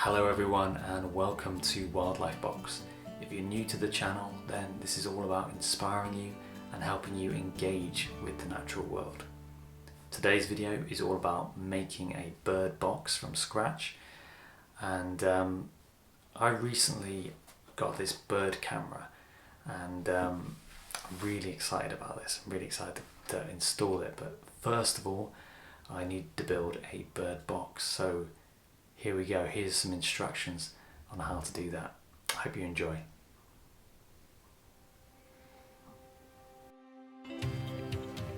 Hello everyone and welcome to WildlifeBox. If you're new to the channel, then this is all about inspiring you and helping you engage with the natural world. Today's video is all about making a bird box from scratch, and I recently got this bird camera and I'm really excited about this. I'm really excited to install it, but first of all I need to build a bird box. So here we go, here's some instructions on how to do that. I hope you enjoy.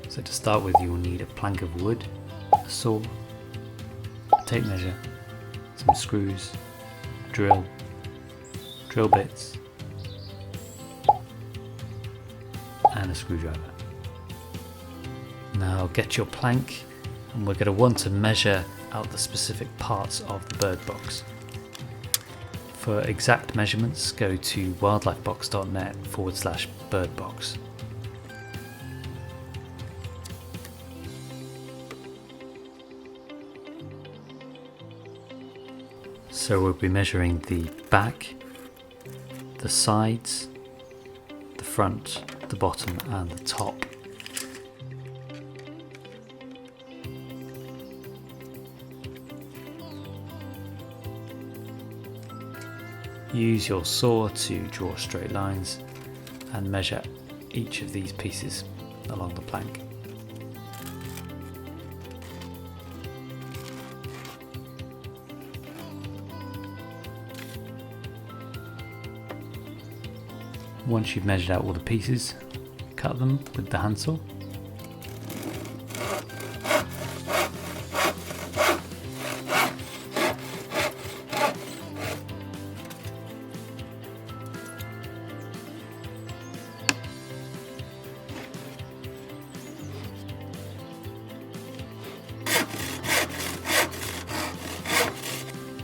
So to start with, you will need a plank of wood, a saw, a tape measure, some screws, drill bits, and a screwdriver. Now get your plank, and we're going to want to measure out the specific parts of the bird box. For exact measurements, go to wildlifebox.net/birdbox. So we'll be measuring the back, the sides, the front, the bottom and the top. Use your saw to draw straight lines and measure each of these pieces along the plank. Once you've measured out all the pieces, cut them with the handsaw.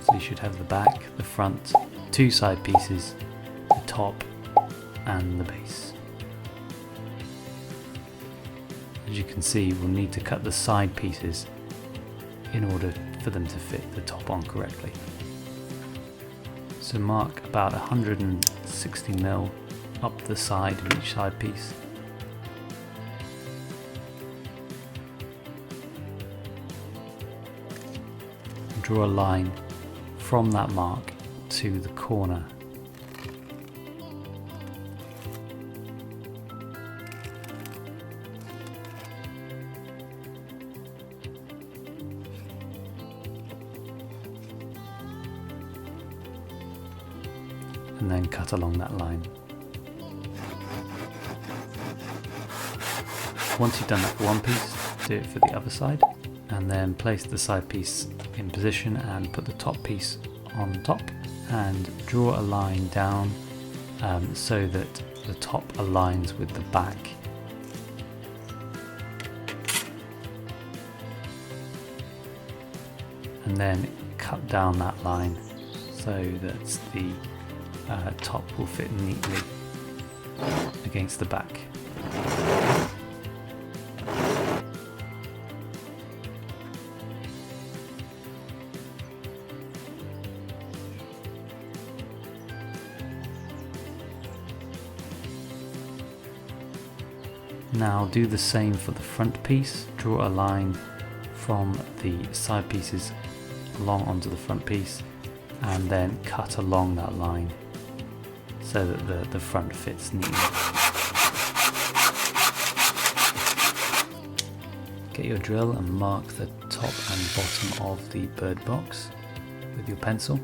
So you should have the back, the front, two side pieces, the top and the base. As you can see, we'll need to cut the side pieces in order for them to fit the top on correctly. So mark about 160mm up the side of each side piece. Draw a line from that mark to the corner. And then cut along that line. Once you've done that for one piece, do it for the other side, and then place the side piece in position and put the top piece on top, and draw a line down so that the top aligns with the back. And then cut down that line so that the top will fit neatly against the back. Now do the same for the front piece. Draw a line from the side pieces along onto the front piece and then cut along that line so that the front fits neatly. Get your drill and mark the top and bottom of the bird box with your pencil.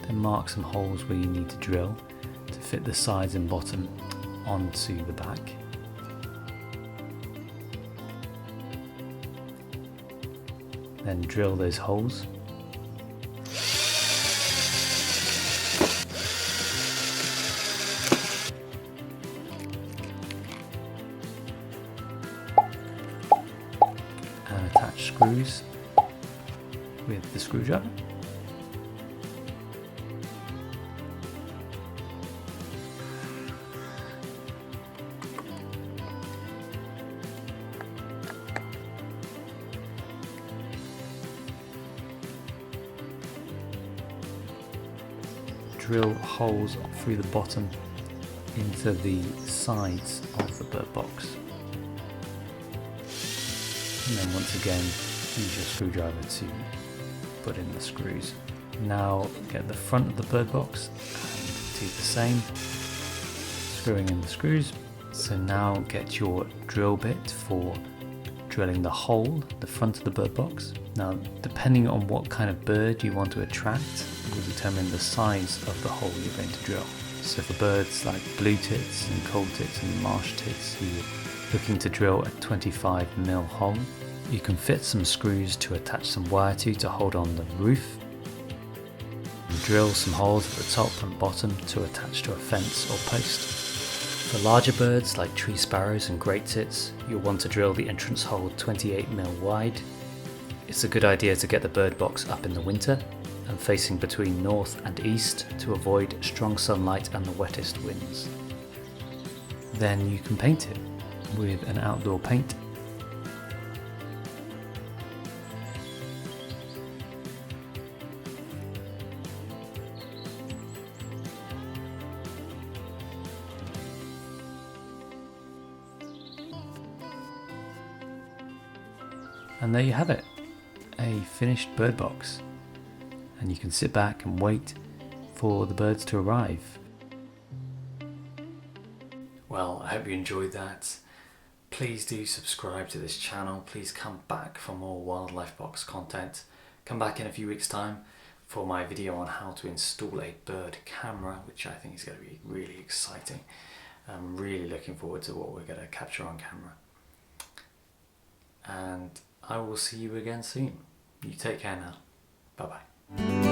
Then mark some holes where you need to drill to fit the sides and bottom onto the back. Then drill those holes. And attach screws with the screwdriver. drill holes through the bottom into the sides of the bird box. And then once again, use your screwdriver to put in the screws. Now get the front of the bird box and do the same, screwing in the screws. So now get your drill bit for drilling the hole, the front of the bird box. Now, depending on what kind of bird you want to attract will determine the size of the hole you're going to drill. So for birds like blue tits and cold tits and marsh tits, you're looking to drill a 25mm hole. You can fit some screws to attach some wire to hold on the roof. And drill some holes at the top and bottom to attach to a fence or post. For larger birds like tree sparrows and great tits, you'll want to drill the entrance hole 28mm wide. It's a good idea to get the bird box up in the winter and facing between north and east to avoid strong sunlight and the wettest winds. Then you can paint it with an outdoor paint. And there you have it, a finished bird box. And you can sit back and wait for the birds to arrive. Well, I hope you enjoyed that. Please do subscribe to this channel. Please come back for more WildlifeBox content. Come back in a few weeks' time for my video on how to install a bird camera, which I think is going to be really exciting. I'm really looking forward to what we're going to capture on camera. And I will see you again soon. You take care now. Bye bye.